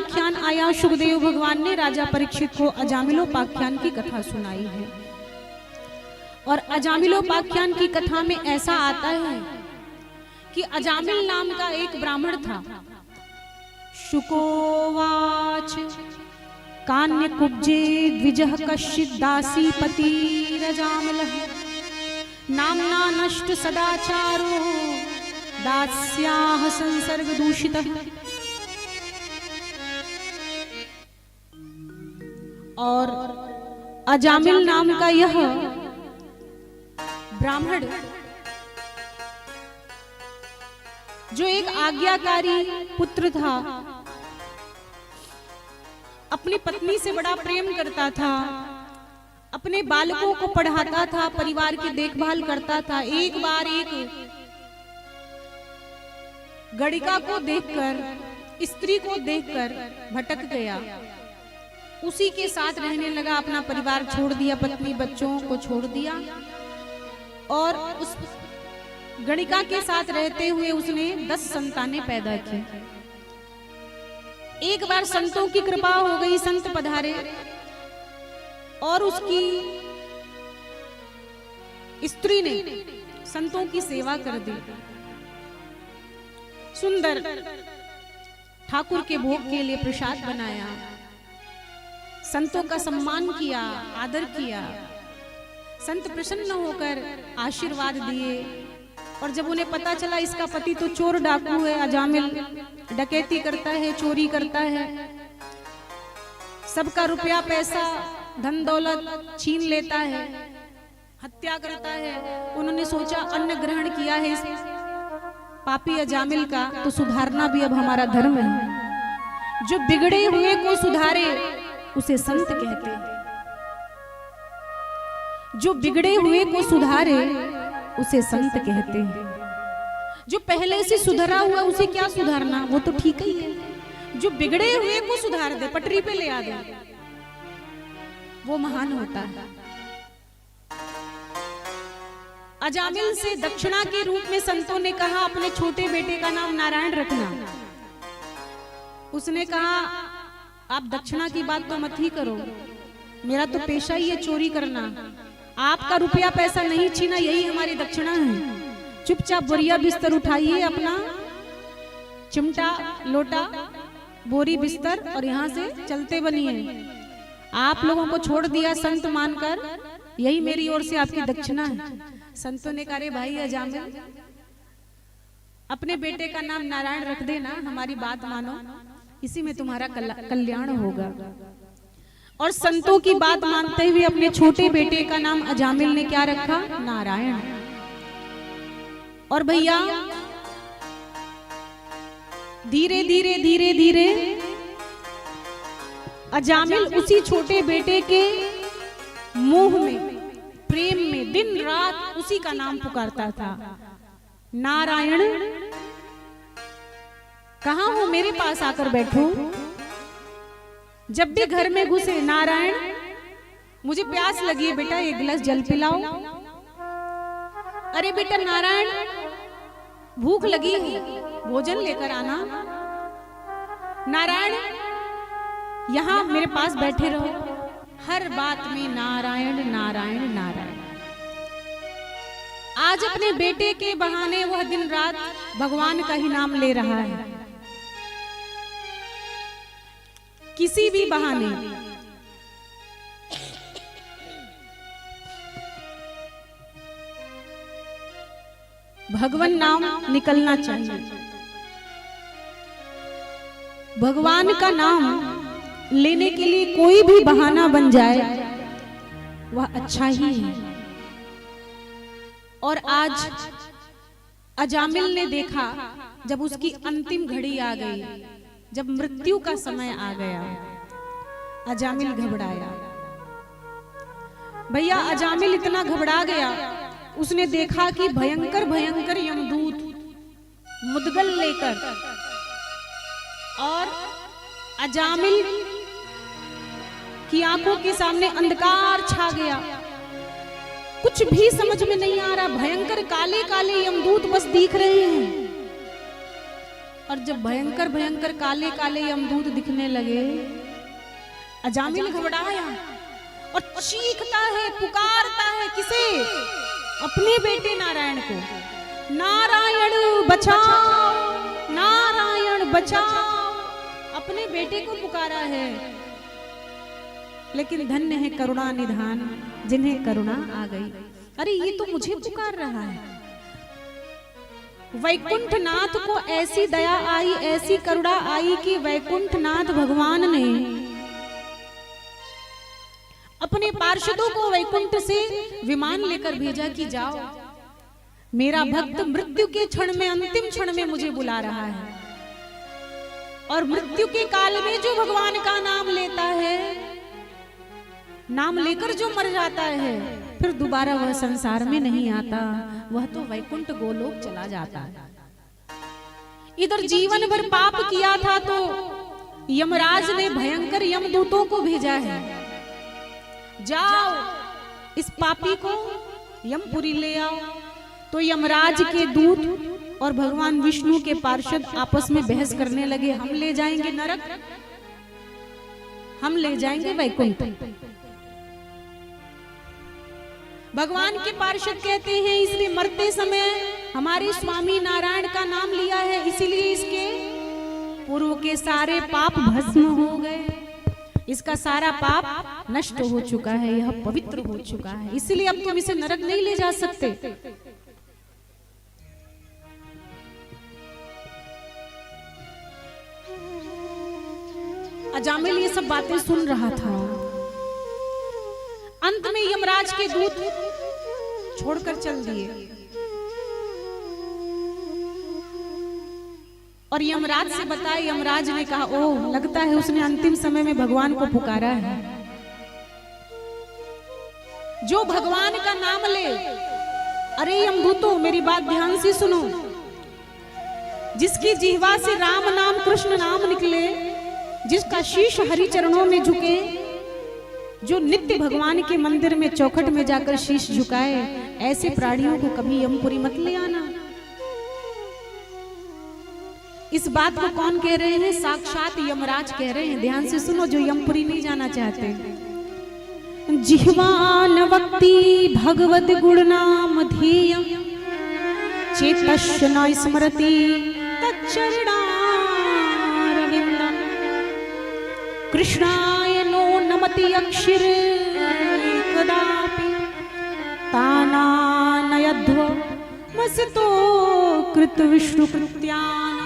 आख्यान आया, सुखदेव भगवान ने राजा परीक्षित को अजामिलोपाख्यान की कथा सुनाई है। और अजामिलोपाख्यान की कथा में ऐसा आता है कि अजामिल नाम का एक ब्राह्मण था। शुकोवाच कान्य कुब्जे द्विजः कश्चित् दासीपतिरजामिलः नाम्ना नष्ट सदाचारो दास्याः संसर्ग दूषितः। और अजामिल नाम का यह ब्राह्मण जो एक आज्ञाकारी पुत्र था, अपनी पत्नी से बड़ा प्रेम करता था, अपने बालकों को पढ़ाता था, परिवार की देखभाल करता था। एक बार एक गणिका को देखकर, स्त्री को देखकर भटक गया, उसी के साथ रहने लगा, अपना परिवार छोड़ दिया, पत्नी बच्चों को छोड़ दिया और उस गणिका के साथ रहते हुए उसने 10 संतानें पैदा की। एक बार संतों की कृपा हो गई, संत पधारे और उसकी स्त्री ने संतों की सेवा कर दी। सुंदर ठाकुर के भोग के लिए प्रसाद बनाया, संतों का सम्मान किया, आदर किया। संत प्रसन्न होकर आशीर्वाद दिए। और जब उन्हें पता चला इसका पति तो चोर डाकू है, अजामिल डकैती करता है, चोरी करता है, सबका रुपया पैसा धन दौलत छीन लेता है, हत्या करता है, उन्होंने सोचा अन्न ग्रहण किया है इस पापी अजामिल का तो सुधारना भी अब हमारा धर्म है। जो बिगड़े हुए को सुधारे उसे संत कहते हैं, जो बिगड़े हुए को सुधारे उसे संत कहते हैं। जो पहले से सुधरा हुआ उसे क्या सुधारना, वो तो ठीक ही है। जो बिगड़े हुए को सुधार दे, पटरी पे ले आ दे, वो महान होता है। अजामिल से दक्षिणा के रूप में संतों ने कहा अपने छोटे बेटे का नाम नारायण रखना। उसने कहा आप दक्षिणा की बात तो मत ही करो, मेरा तो पेशा ही है चोरी करना, आपका रुपया पैसा नहीं छीना, यही हमारी दक्षिणा है। चुपचाप बोरिया बिस्तर उठाइए, अपना चिमटा लोटा बोरी बिस्तर और यहाँ से चलते बनिए। आप लोगों को छोड़ दिया संत मानकर, यही मेरी ओर से आपकी दक्षिणा है। संतों ने कहा रे भाई अजामिल, अपने बेटे का नाम नारायण रख देना, हमारी बात मानो, इसी में तुम्हारा कल्याण होगा। और संतों की बात मानते हुए अपने छोटे बेटे का नाम अजामिल ने क्या रखा, नारायण। और भैया धीरे धीरे धीरे धीरे अजामिल उसी छोटे बेटे के मोह में, प्रेम में दिन रात उसी का नाम पुकारता था, नारायण कहाँ हो, मेरे पास आकर बैठो। जब भी घर में घुसे, नारायण मुझे प्यास लगी है बेटा, एक गिलास जल पिलाओ। अरे बेटा नारायण भूख लगी है, भोजन लेकर आना। नारायण यहां मेरे पास बैठे रहो। हर बात में नारायण नारायण नारायण। आज अपने बेटे के बहाने वह दिन रात भगवान का ही नाम ले रहा है, किसी भी बहाने। भगवान नाम निकलना चाहिए। भगवान का नाम लेने के लिए कोई भी बहाना बन जाए वह अच्छा ही है। और आज अजामिल ने देखा, जब उसकी अंतिम घड़ी आ गई, जब मृत्यु का समय आ गया, अजामिल घबराया। भैया अजामिल इतना घबरा गया, उसने देखा कि भयंकर भयंकर यमदूत मुद्गल लेकर, और अजामिल की आंखों के सामने अंधकार छा गया, कुछ भी समझ में नहीं आ रहा। भयंकर काले काले यमदूत बस दिख रहे हैं। और जब भयंकर भयंकर काले काले यमदूत दिखने लगे, अजामिल घबराया और चीखता है, पुकारता है किसे? अपने बेटे नारायण को, नारायण बचाओ, नारायण बचाओ। अपने बेटे को पुकारा है। लेकिन धन्य है करुणा निधान, जिन्हें करुणा आ गई। अरे ये तो मुझे पुकार रहा है। वैकुंठनाथ को ऐसी दया आई, ऐसी करुणा आई कि वैकुंठनाथ भगवान ने अपने पार्षदों को वैकुंठ से विमान लेकर भेजा कि जाओ, मेरा भक्त मृत्यु के क्षण में, अंतिम क्षण में मुझे बुला रहा है। और मृत्यु के काल में जो भगवान का नाम लेता है, नाम लेकर जो मर जाता है, फिर दोबारा वह संसार में नहीं आता, वह तो वैकुंठ गोलोक चला जाता है। इधर जीवन भर पाप किया था तो यमराज ने भयंकर यमदूतों को भेजा है, जाओ इस पापी को यमपुरी ले आओ। तो यमराज के दूत और भगवान विष्णु के पार्षद आपस में बहस करने लगे, हम ले जाएंगे नरक, हम ले जाएंगे वैकुंठ। भगवान के पार्षद कहते हैं, इसने मरते समय हमारे स्वामी नारायण का नाम लिया है, इसीलिए इसके पूर्व के सारे पाप भस्म हो गए, इसका सारा पाप नष्ट हो चुका है, यह पवित्र हो चुका है, इसलिए अब तुम इसे नरक नहीं ले जा सकते। अजामिल ये सब बातें सुन रहा था। अंत में यमराज के दूत छोड़कर चल दिए और यमराज से बताया। यमराज ने कहा, ओह लगता है उसने अंतिम समय में भगवान को पुकारा है। जो भगवान का नाम ले, अरे यमदूतों मेरी बात ध्यान से सुनो, जिसकी जिह्वा से राम नाम कृष्ण नाम निकले, जिसका शीश हरि चरणों में झुके, जो नित्य भगवान के मंदिर में चौखट में जाकर शीश झुकाए, ऐसे प्राणियों को कभी यमपुरी मत ले आना। इस बात को कौन कह रहे हैं? साक्षात यमराज कह रहे हैं। ध्यान से सुनो, जो यमपुरी नहीं जाना चाहते। जिह्वान वक्ति भगवद गुण नाम धीयम चेतस्य न स्मरति तच्चरणारविंदम कृष्णाय नो नमति अक्षिर कदापि तानानयध्व मसितो कृत विष्णु कृत्यान।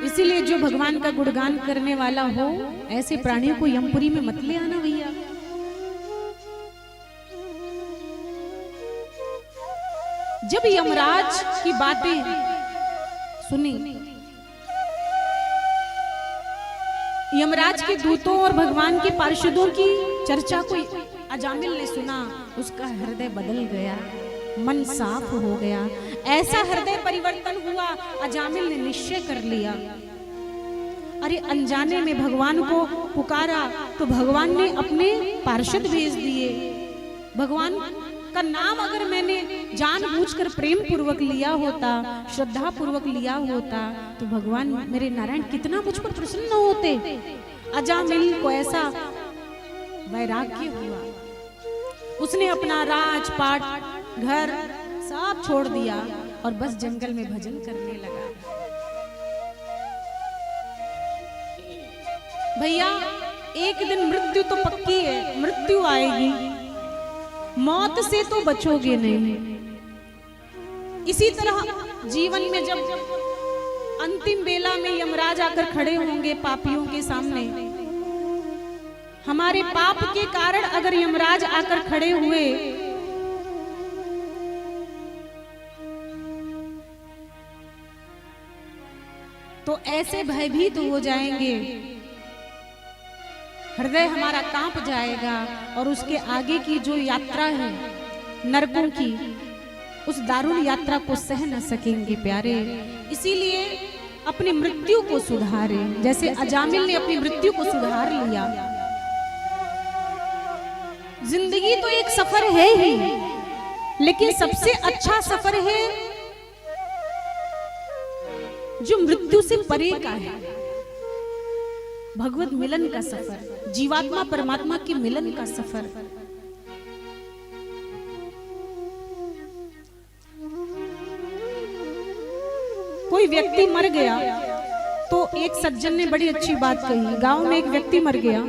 इसीलिए जो भगवान का गुणगान करने वाला हो, ऐसे प्राणियों को यमपुरी में मत ले आना भैया। जब यमराज की बातें सुनी, यमराज के दूतों और भगवान के पार्षदों की चर्चा को अजामिल ने सुना, उसका हृदय बदल गया, मन साफ हो गया। ऐसा हृदय परिवर्तन हुआ, अजामिल ने निश्चय कर लिया, अरे अनजाने में भगवान को पुकारा तो भगवान ने अपने पार्षद भेज दिए। भगवान का नाम अगर मैंने जानबूझकर प्रेम पूर्वक लिया होता, श्रद्धा पूर्वक लिया होता, तो भगवान मेरे नारायण कितना मुझ पर प्रसन्न होते। अजामिल को ऐसा वैराग्य हुआ, उसने अपना राजपाट, घर सब छोड़ दिया और बस जंगल में भजन करने लगा। भैया एक दिन मृत्यु तो पक्की है, मृत्यु आएगी, मौत से तो बचोगे नहीं। इसी तरह जीवन में जब अंतिम बेला में यमराज आकर खड़े होंगे पापियों के सामने, हमारे पाप के कारण अगर यमराज आकर खड़े हुए तो ऐसे भयभीत हो जाएंगे, हृदय हमारा कांप जाएगा और उसके आगे की जो यात्रा है नरकों की, उस दारुण यात्रा को सह न सकेंगे प्यारे। इसीलिए अपनी मृत्यु को सुधारे, जैसे अजामिल ने अपनी मृत्यु को सुधार लिया। जिंदगी तो एक सफर है ही, लेकिन सबसे अच्छा सफर है जो मृत्यु से परे का है, भगवत मिलन का सफर, जीवात्मा परमात्मा के मिलन का सफर। कोई व्यक्ति मर गया तो एक सज्जन ने बड़ी अच्छी बात कही। गांव में एक व्यक्ति मर गया,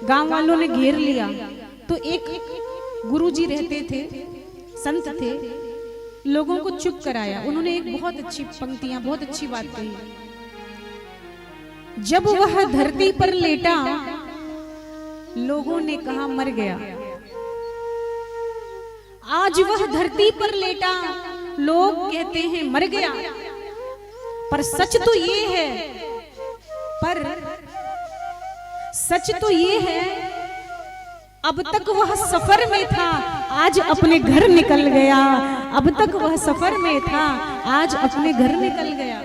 गांव वालों ने घेर लिया, तो एक गुरुजी रहते थे, संत थे, लोगों को चुप कराया। उन्होंने एक बहुत अच्छी पंक्तियां, बहुत अच्छी बात कही। जब वह धरती पर लेटा, लोगों ने कहा मर गया। आज वह धरती पर लेटा, लोग कहते हैं मर गया। पर सच तो ये है, सच तो ये है, अब तक वह सफर में था, आज अपने घर निकल गया। अब तक वह सफर में था, आज अपने घर निकल गया।